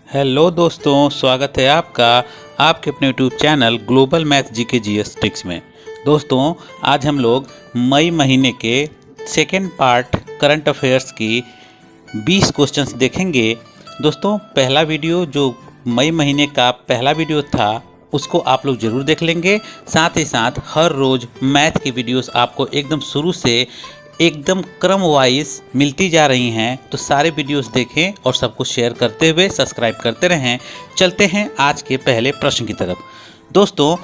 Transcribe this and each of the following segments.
Hello दोस्तों, स्वागत है आपका आपके अपने YouTube channel global math GK GS tricks में। दोस्तों, आज हम लोग मई महीने के सेकेंड पार्ट करंट अफेयर्स की 20 क्वेश्चंस देखेंगे। दोस्तों, पहला वीडियो जो मई महीने का पहला वीडियो था उसको आप लोग ज़रूर देख लेंगे। साथ ही साथ हर रोज़ मैथ की वीडियोस आपको एकदम शुरू से एकदम क्रम वाइज मिलती जा रही हैं, तो सारे वीडियोस देखें और सबको शेयर करते हुए सब्सक्राइब करते रहें। चलते हैं आज के पहले प्रश्न की तरफ। दोस्तों,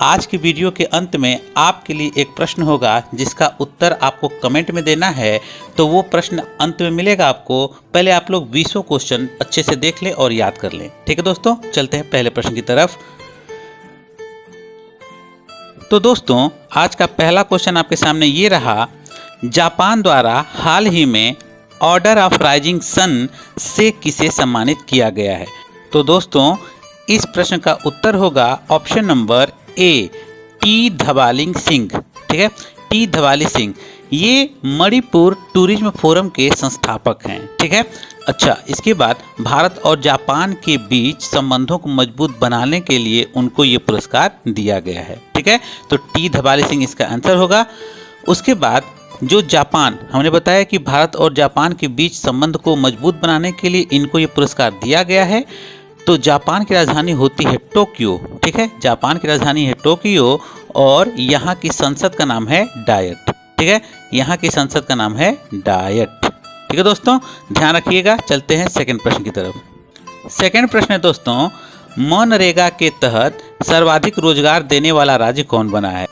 आज की वीडियो के अंत में आपके लिए एक प्रश्न होगा जिसका उत्तर आपको कमेंट में देना है, तो वो प्रश्न अंत में मिलेगा आपको। पहले आप लोग 20 क्वेश्चन अच्छे से देख लें और याद कर लें। ठीक है दोस्तों, चलते हैं पहले प्रश्न की तरफ। तो दोस्तों, आज का पहला क्वेश्चन आपके सामने ये रहा, जापान द्वारा हाल ही में ऑर्डर ऑफ राइजिंग सन से किसे सम्मानित किया गया है। तो दोस्तों, इस प्रश्न का उत्तर होगा option number A, T Dhawaling Singh. ठीक है, टी धवाली सिंह ये मणिपुर टूरिज्म फोरम के संस्थापक हैं। ठीक है, अच्छा, इसके बाद भारत और जापान के बीच संबंधों को मजबूत बनाने के लिए उनको ये पुरस्कार दिया गया है। ठीक है, तो टी धवाली सिंह इसका आंसर होगा। उसके बाद जो जापान, हमने बताया कि भारत और जापान के बीच संबंध को मजबूत बनाने के लिए इनको ये पुरस्कार दिया गया है। तो जापान की राजधानी होती है टोक्यो। ठीक है, जापान की राजधानी है टोक्यो और यहाँ की संसद का नाम है डायट। ठीक है, यहाँ की संसद का नाम है डायट। ठीक है दोस्तों, ध्यान रखिएगा। चलते हैं सेकंड प्रश्न की तरफ। सेकंड प्रश्न है दोस्तों, मनरेगा के तहत सर्वाधिक रोजगार देने वाला राज्य कौन बना है।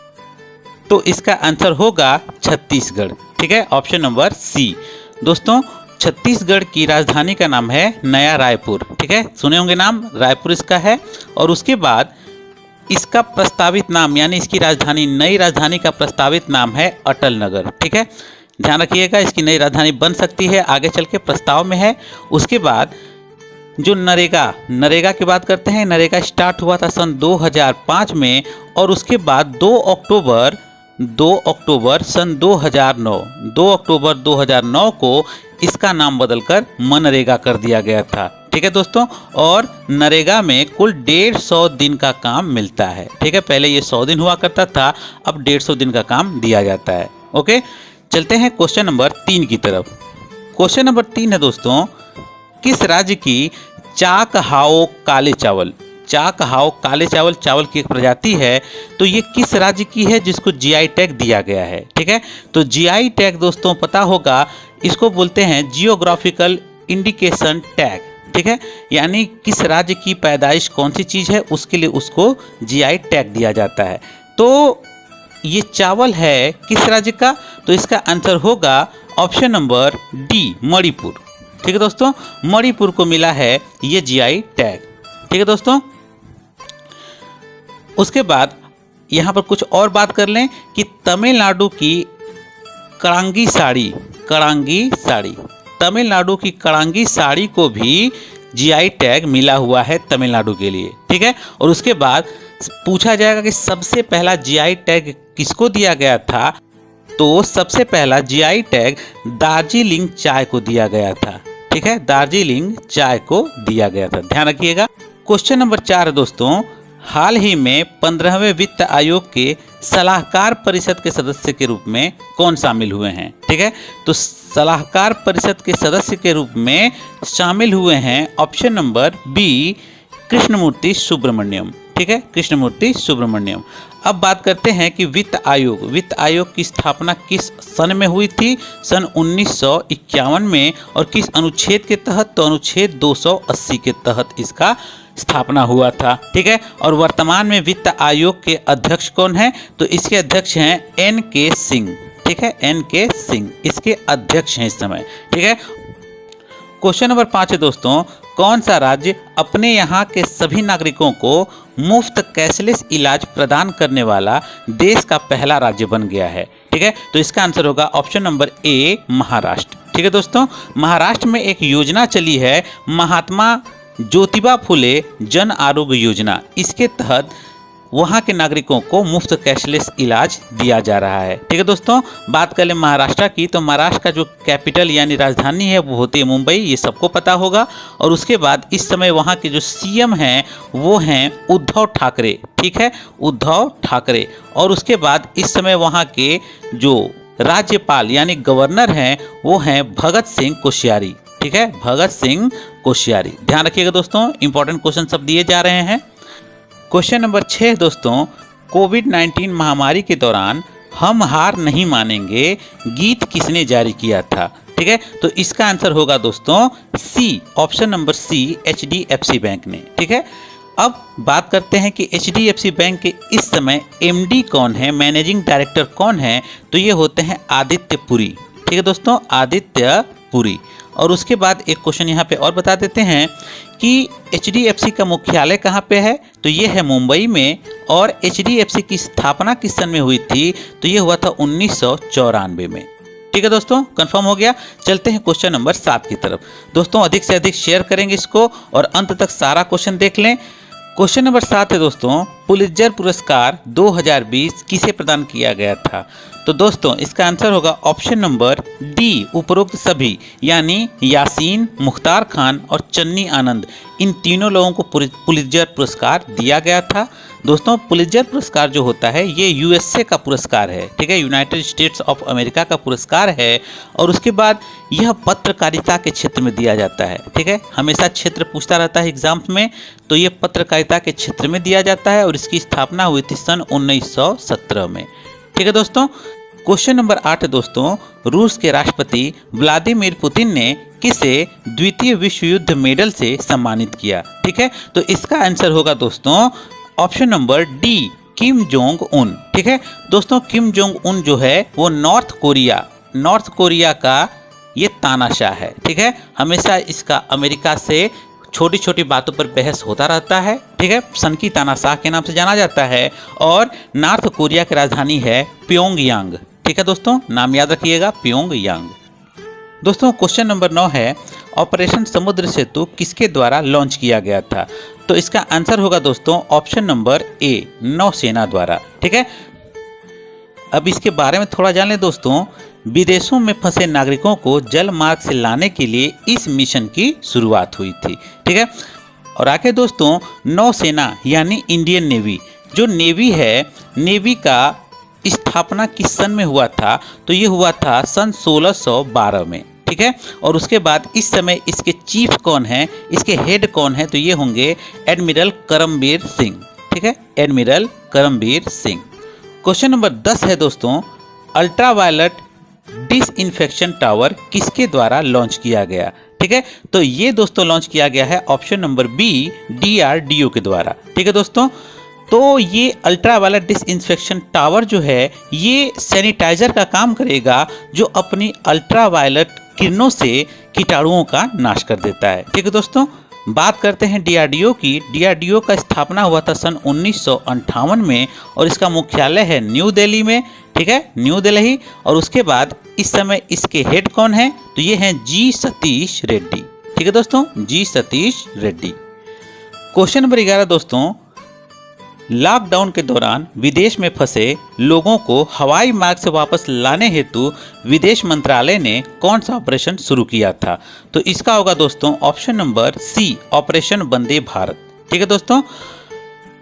तो इसका आंसर होगा छत्तीसगढ़। ठीक है, ऑप्शन नंबर सी। दोस्तों, छत्तीसगढ़ की राजधानी का नाम है नया रायपुर। ठीक है, सुने होंगे नाम, रायपुर इसका है। और उसके बाद इसका प्रस्तावित नाम, यानी इसकी राजधानी, नई राजधानी का प्रस्तावित नाम है अटल नगर। ठीक है, ध्यान रखिएगा, इसकी नई राजधानी बन सकती है, आगे चल के प्रस्ताव में है। उसके बाद जो नरेगा की बात करते हैं, नरेगा स्टार्ट हुआ था सन 2005 में और उसके बाद 2 अक्टूबर सन 2009, 2 अक्टूबर 2009 को इसका नाम बदलकर मनरेगा कर दिया गया था। ठीक है दोस्तों, और नरेगा में कुल 150 दिन का काम मिलता है। ठीक है, पहले ये 100 दिन हुआ करता था, अब 150 दिन का काम दिया जाता है। ओके, चलते हैं क्वेश्चन नंबर 3 की तरफ। क्वेश्चन नंबर 3 है दोस्तों, किस राज्य की चाक हाओ काले चावल, चाक हाओ काले चावल चावल की एक प्रजाति है, तो ये किस राज्य की है जिसको जीआई टैग दिया गया है। ठीक है, तो जीआई टैग दोस्तों पता होगा, इसको बोलते हैं जियोग्राफिकल इंडिकेशन टैग। ठीक है, यानी किस राज्य की पैदाइश कौन सी चीज़ है उसके लिए उसको जीआई टैग दिया जाता है। तो ये चावल है किस राज्य का, तो इसका आंसर होगा ऑप्शन नंबर डी, मणिपुर। ठीक है दोस्तों, मणिपुर को मिला है ये जीआई टैग। ठीक है दोस्तों, उसके बाद यहाँ पर कुछ और बात कर लें कि तमिलनाडु की कड़ांगी साड़ी, तमिलनाडु की कड़ांगी साड़ी को भी जीआई टैग मिला हुआ है तमिलनाडु के लिए। ठीक है, और उसके बाद पूछा जाएगा कि सबसे पहला जीआई टैग किसको दिया गया था, तो सबसे पहला जीआई टैग दार्जिलिंग चाय को दिया गया था। ठीक है, दार्जिलिंग चाय को दिया गया था, ध्यान रखिएगा। क्वेश्चन नंबर 4 दोस्तों, हाल ही में 15वें वित्त आयोग के सलाहकार परिषद के सदस्य के रूप में कौन शामिल हुए हैं। ठीक है, तो सलाहकार परिषद के सदस्य के रूप में शामिल हुए हैं option number B, Krishnamurthy Subramanian. ठीक है, कृष्णमूर्ति सुब्रमण्यम। अब बात करते हैं कि वित्त आयोग की स्थापना किस सन में हुई थी, सन 1951 में, और किस अनुच्छेद के तहत, तो अनुच्छेद 280 के तहत इसका स्थापना हुआ था। ठीक है, और वर्तमान में वित्त आयोग के अध्यक्ष कौन है, तो इसके अध्यक्ष हैं एन.के. सिंह। ठीक है, एन.के. सिंह इसके अध्यक्ष हैं इस समय। ठीक है, क्वेश्चन नंबर 5 है दोस्तों, कौन सा राज्य अपने यहाँ के सभी नागरिकों को मुफ्त कैशलेस इलाज प्रदान करने वाला देश का पहला राज्य बन गया है। ठीक है, तो इसका आंसर होगा ऑप्शन नंबर ए, महाराष्ट्र। ठीक है दोस्तों, महाराष्ट्र में एक योजना चली है, महात्मा ज्योतिबा फुले जन आरोग्य योजना। इसके तहत वहाँ के नागरिकों को मुफ्त कैशलेस इलाज दिया जा रहा है। ठीक है दोस्तों, बात कर लें महाराष्ट्र की, तो महाराष्ट्र का जो कैपिटल यानी राजधानी है वो होती है मुंबई, ये सबको पता होगा। और उसके बाद इस समय वहाँ के जो सीएम हैं वो हैं उद्धव ठाकरे। ठीक है, उद्धव ठाकरे। और उसके बाद इस समय वहाँ के जो राज्यपाल यानी गवर्नर हैं वो हैं भगत सिंह कोश्यारी। ठीक है, भगत सिंह कोश्यारी। ध्यान रखिएगा दोस्तों, इंपॉर्टेंट क्वेश्चन सब दिए जा रहे हैं। क्वेश्चन नंबर 6 दोस्तों, कोविड-19 महामारी के दौरान हम हार नहीं मानेंगे गीत किसने जारी किया था? ठीक है, तो इसका आंसर होगा दोस्तों C, option number C, HDFC bank ने। ठीक है, अब बात करते हैं कि HDFC बैंक के इस समय MD कौन है, मैनेजिंग डायरेक्टर कौन है? तो ये होते हैं आदित्य पुरी। ठीक है दोस्तों, आदित्य पुरी। और उसके बाद एक क्वेश्चन यहाँ पे और बता देते हैं कि HDFC का मुख्यालय कहाँ पे है? तो ये है मुंबई में। और HDFC की स्थापना किस सन में हुई थी? तो ये हुआ था 1994 में। ठीक है दोस्तों, कंफर्म हो गया। चलते हैं क्वेश्चन नंबर 7 की तरफ। दोस्तों अधिक से अधिक शेयर करेंगे इसको और अंत तक सारा क्वेश्चन देख लें। क्वेश्चन नंबर 7 है दोस्तों, पुलित्जर पुरस्कार 2020 किसे प्रदान किया गया था? तो दोस्तों इसका आंसर होगा ऑप्शन नंबर डी, उपरोक्त सभी, यानी यासीन, मुख्तार खान और चन्नी आनंद, इन तीनों लोगों को पुलित्जर पुरस्कार दिया गया था। दोस्तों पुलित्जर पुरस्कार जो होता है ये USA का पुरस्कार है। ठीक है, यूनाइटेड स्टेट्स ऑफ अमेरिका का पुरस्कार है। और उसके बाद यह पत्रकारिता के क्षेत्र में दिया जाता है। ठीक है, हमेशा क्षेत्र पूछता रहता है एग्जाम्स में, तो ये पत्रकारिता के क्षेत्र में दिया जाता है और इसकी स्थापना हुई थी सन 1917 में। ठीक है दोस्तों, क्वेश्चन नंबर 8 है दोस्तों, रूस के राष्ट्रपति व्लादिमीर पुतिन ने किसे द्वितीय विश्व युद्ध मेडल से सम्मानित किया? ठीक है, तो इसका आंसर होगा दोस्तों option number D, Kim Jong Un. ठीक है दोस्तों, किम जोंग उन जो है वो नॉर्थ कोरिया का ये तानाशाह है। ठीक है, हमेशा इसका अमेरिका से छोटी छोटी बातों पर बहस होता रहता है। ठीक है, सन की तानाशाह के नाम से जाना जाता है। और नॉर्थ कोरिया की राजधानी है प्योंगयांग। ठीक है दोस्तों, नाम याद रखिएगा, प्योंगयांग। दोस्तों क्वेश्चन नंबर 9 है, ऑपरेशन समुद्र सेतु किसके द्वारा लॉन्च किया गया था? तो इसका आंसर होगा दोस्तों ऑप्शन नंबर ए, नौसेना द्वारा। ठीक है, अब इसके बारे में थोड़ा जान लें दोस्तों। विदेशों में फंसे नागरिकों को जल मार्ग से लाने के लिए इस मिशन की शुरुआत हुई थी। ठीक है, और आगे दोस्तों नौसेना यानी इंडियन नेवी, जो नेवी है, नेवी का स्थापना किस सन में हुआ था? तो ये हुआ था सन 1612 में। ठीक है, और उसके बाद इस समय इसके चीफ कौन है, इसके हेड कौन है? तो ये होंगे एडमिरल करमबीर सिंह। ठीक है, admiral Karambir Singh. Question number 10 है दोस्तों, अल्ट्रावायलेट डिसइंफेक्शन टावर किसके द्वारा लॉन्च किया गया? ठीक है, तो ये दोस्तों लॉन्च किया गया है ऑप्शन नंबर बी, DRDO के द्वारा। ठीक है दोस्तों, तो ये अल्ट्रावायलेट डिसइंफेक्शन टावर जो है ये सैनिटाइजर का काम करेगा, जो अपनी अल्ट्रावायलेट किरणों से कीटाणुओं का नाश कर देता है। ठीक है दोस्तों, बात करते हैं DRDO की। DRDO का स्थापना हुआ था सन 1958 में और इसका मुख्यालय है न्यू दिल्ली में। ठीक है, न्यू दिल्ली। और उसके बाद इस समय इसके हेड कौन है? तो ये हैं G सतीश रेड्डी। ठीक है दोस्तों, G Satish Reddy. Question number 11 दोस्तों, लॉकडाउन के दौरान विदेश में फंसे लोगों को हवाई मार्ग से वापस लाने हेतु विदेश मंत्रालय ने कौन सा ऑपरेशन शुरू किया था? तो इसका होगा दोस्तों ऑप्शन नंबर सी, ऑपरेशन वंदे भारत। ठीक है दोस्तों,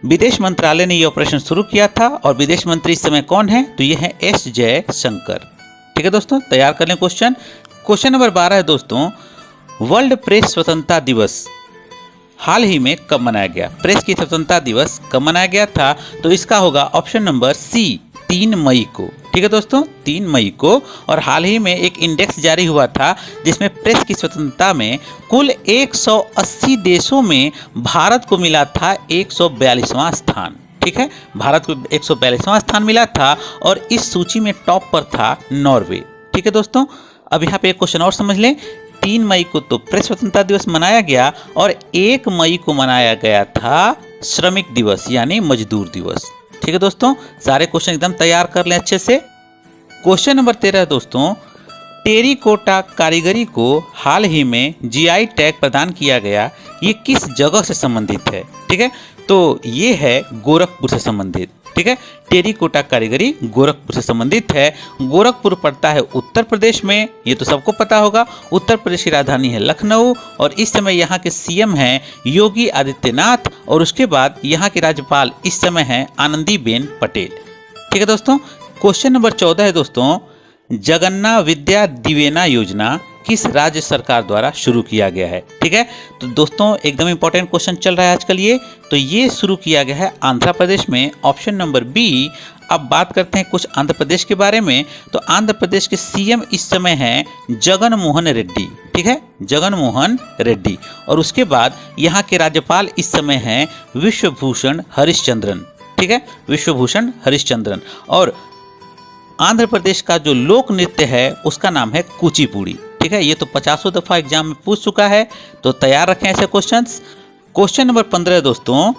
विदेश मंत्रालय ने ये ऑपरेशन शुरू किया था और विदेश मंत्री इस समय कौन है? तो ये है S जयशंकर। ठीक है दोस्तों, तैयार कर लें क्वेश्चन। क्वेश्चन नंबर 12 है दोस्तों, वर्ल्ड प्रेस स्वतंत्रता दिवस हाल ही में कब मनाया गया? प्रेस की स्वतंत्रता दिवस कब मनाया गया था? तो इसका होगा ऑप्शन नंबर सी, 3 मई को। ठीक है दोस्तों, 3 मई को। और हाल ही में एक इंडेक्स जारी हुआ था जिसमें प्रेस की स्वतंत्रता में कुल 180 देशों में भारत को मिला था 142वां स्थान। ठीक है, भारत को 142वां स्थान मिला था और इस सूची में टॉप पर था नॉर्वे। ठीक है दोस्तों, अब यहाँ पे एक क्वेश्चन और समझ लें। 3 मई को तो प्रेस स्वतंत्रता दिवस मनाया गया और 1 मई को मनाया गया था श्रमिक दिवस यानी मजदूर दिवस। ठीक है दोस्तों, सारे क्वेश्चन एकदम तैयार कर लें अच्छे से। क्वेश्चन नंबर 13 दोस्तों, टेरिकोटा कारीगरी को हाल ही में GI टैग प्रदान किया गया, ये किस जगह से संबंधित है? ठीक है, तो ये है गोरखपुर से संबंधित, ठीक है। टेरिकोटा कारीगरी गोरखपुर से संबंधित है। गोरखपुर पड़ता है उत्तर प्रदेश में, ये तो सबको पता होगा। उत्तर प्रदेश की राजधानी है लखनऊ और इस समय यहाँ के सीएम हैं योगी आदित्यनाथ और उसके बाद यहाँ के राज्यपाल इस समय हैं आनंदीबेन पटेल, ठीक है दोस्तों। क्वेश्चन नंबर 14 है दोस्तों, जगन्ना विद्या दिवेना योजना किस राज्य सरकार द्वारा शुरू किया गया है, ठीक है। तो दोस्तों एकदम इंपॉर्टेंट क्वेश्चन चल रहा है आजकल ये, तो ये शुरू किया गया है आंध्र प्रदेश में, ऑप्शन नंबर बी। अब बात करते हैं कुछ आंध्र प्रदेश के बारे में। तो आंध्र प्रदेश के सीएम इस समय हैं जगन मोहन रेड्डी, ठीक है, जगन मोहन रेड्डी। और उसके बाद यहाँ के राज्यपाल इस समय हैं विश्वभूषण हरिश्चंद्रन, ठीक है, विश्वभूषण हरिश्चंद्रन। और आंध्र प्रदेश का जो लोक नृत्य है उसका नाम है कुचिपुड़ी, ठीक है। ये तो 50 दफा एग्जाम में पूछ चुका है, तो तैयार रखें ऐसे क्वेश्चंस। क्वेश्चन नंबर 15 दोस्तों,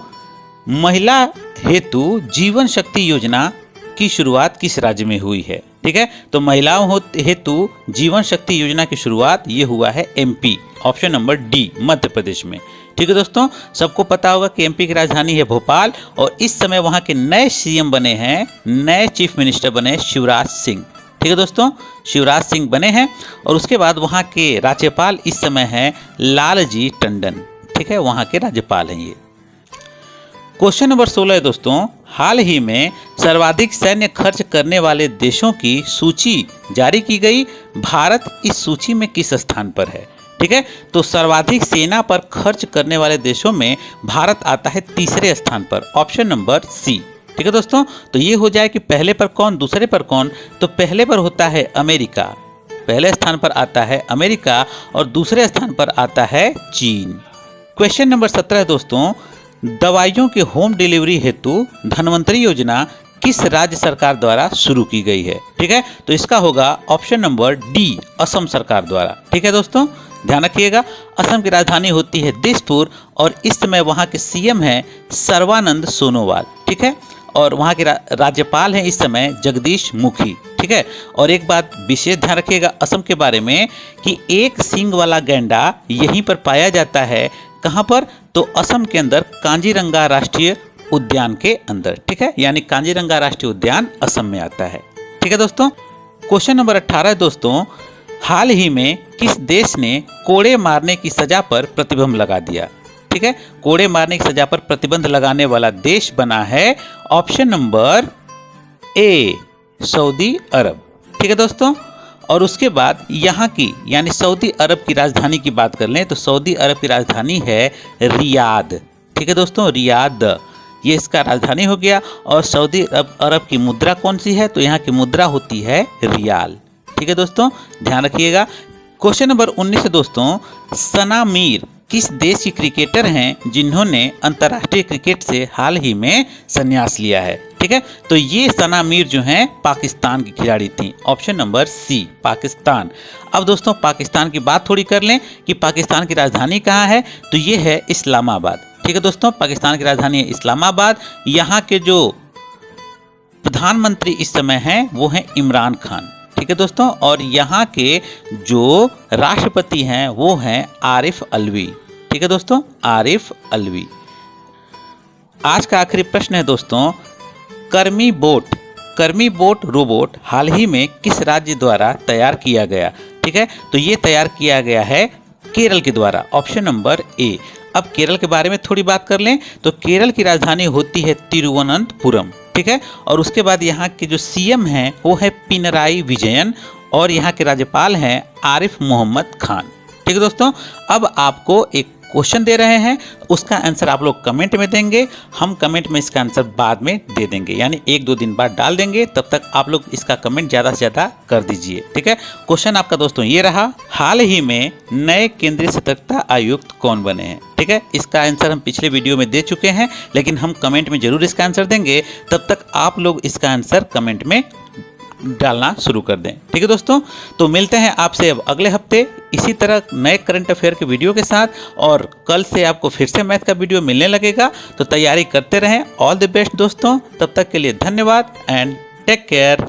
महिला हेतु जीवन शक्ति योजना की शुरुआत किस राज्य में हुई है, ठीक है। तो महिलाओं हेतु जीवन शक्ति योजना की शुरुआत ये हुआ है MP, option number D, Madhya Pradesh में, ठीक है दोस्तों। सबको पता होगा कि एमपी की राजधानी है भोपाल और इस समय वहां के नए सीएम बने हैं, नए चीफ मिनिस्टर बने शिवराज सिंह, ठीक है दोस्तों, शिवराज सिंह बने हैं। और उसके बाद वहां के राज्यपाल इस समय हैं लालजी टंडन, ठीक है, वहां के राज्यपाल हैं ये। क्वेश्चन नंबर 16 है दोस्तों, हाल ही में सर्वाधिक सैन्य खर्च करने वाले देशों की सूची जारी की गई, भारत इस सूची में किस स्थान पर है, ठीक है। तो सर्वाधिक सेना पर खर्च करने वाले देशों में भारत आता है तीसरे स्थान पर, ऑप्शन नंबर सी, ठीक है दोस्तों। तो ये हो जाए कि पहले पर कौन, दूसरे पर कौन। तो पहले पर होता है अमेरिका, पहले स्थान पर आता है अमेरिका और दूसरे स्थान पर आता है चीन। क्वेश्चन नंबर 17 दोस्तों, दवाइयों के होम डिलीवरी हेतु धन्वंतरी योजना किस राज्य सरकार द्वारा शुरू की गई है, ठीक है। तो इसका होगा ऑप्शन नंबर डी, असम सरकार द्वारा, ठीक है दोस्तों, ध्यान रखिएगा। असम की राजधानी होती है दिसपुर और इस समय वहाँ के सीएम हैं सर्बानंद सोनोवाल, ठीक है। और वहाँ के राज्यपाल हैं इस समय जगदीश मुखी, ठीक है। और एक बात विशेष ध्यान रखिएगा असम के बारे में कि एक सींग वाला गैंडा यहीं पर पाया जाता है, कहाँ पर, तो असम के अंदर कांजीरंगा राष्ट्रीय उद्यान के अंदर, ठीक है, यानी कांजीरंगा राष्ट्रीय उद्यान असम में आता है, ठीक है दोस्तों। क्वेश्चन नंबर 18 दोस्तों, हाल ही में किस देश ने कोड़े मारने की सजा पर प्रतिबंध लगा दिया, ठीक है। कोड़े मारने की सजा पर प्रतिबंध लगाने वाला देश बना है ऑप्शन नंबर ए, सऊदी अरब, ठीक है दोस्तों। और उसके बाद यहाँ की यानी सऊदी अरब की राजधानी की बात कर लें तो सऊदी अरब की राजधानी है रियाद, ठीक है दोस्तों, रियाद ये इसका राजधानी हो गया। और सऊदी अरब की मुद्रा कौन सी है, तो यहाँ की मुद्रा होती है रियाल, ठीक है दोस्तों, ध्यान रखिएगा। क्वेश्चन नंबर 19 दोस्तों, सना मीर किस देश की क्रिकेटर हैं जिन्होंने अंतर्राष्ट्रीय क्रिकेट से हाल ही में संन्यास लिया है, ठीक है। तो ये सना मीर जो हैं पाकिस्तान की खिलाड़ी थी, ऑप्शन नंबर सी, पाकिस्तान। अब दोस्तों पाकिस्तान की बात थोड़ी कर लें कि पाकिस्तान की राजधानी कहाँ है, तो ये है इस्लामाबाद, ठीक है दोस्तों, पाकिस्तान की राजधानी है इस्लामाबाद। यहाँ के जो प्रधानमंत्री इस समय हैं वो हैं इमरान खान, ठीक है दोस्तों। और यहाँ के जो राष्ट्रपति हैं वो हैं आरिफ अलवी, ठीक है दोस्तों, आरिफ अलवी। आज का आखिरी प्रश्न है दोस्तों, कर्मी बोट रोबोट हाल ही में किस राज्य द्वारा तैयार किया गया, ठीक है। तो ये तैयार किया गया है केरल के द्वारा, ऑप्शन नंबर ए। अब केरल के बारे में थोड़ी बात कर लें तो केरल की राजधानी होती है तिरुवनंतपुरम, ठीक है। और उसके बाद यहाँ के जो सीएम हैं वो है पिनराई विजयन और यहाँ के राज्यपाल हैं आरिफ मोहम्मद खान, ठीक है दोस्तों। अब आपको एक क्वेश्चन दे रहे हैं, उसका आंसर आप लोग कमेंट में देंगे, हम कमेंट में इसका आंसर बाद में दे देंगे, यानी 1-2 दिन बाद डाल देंगे। तब तक आप लोग इसका कमेंट ज़्यादा से ज़्यादा कर दीजिए, ठीक है। क्वेश्चन आपका दोस्तों ये रहा, हाल ही में नए केंद्रीय सतर्कता आयुक्त कौन बने हैं, ठीक है। इसका आंसर हम पिछले वीडियो में दे चुके हैं, लेकिन हम कमेंट में जरूर इसका आंसर देंगे। तब तक आप लोग इसका आंसर कमेंट में डालना शुरू कर दें, ठीक है दोस्तों। तो मिलते हैं आपसे अब अगले हफ्ते इसी तरह नए करंट अफेयर के वीडियो के साथ, और कल से आपको फिर से मैथ का वीडियो मिलने लगेगा, तो तैयारी करते रहें। ऑल द बेस्ट दोस्तों, तब तक के लिए धन्यवाद एंड टेक केयर।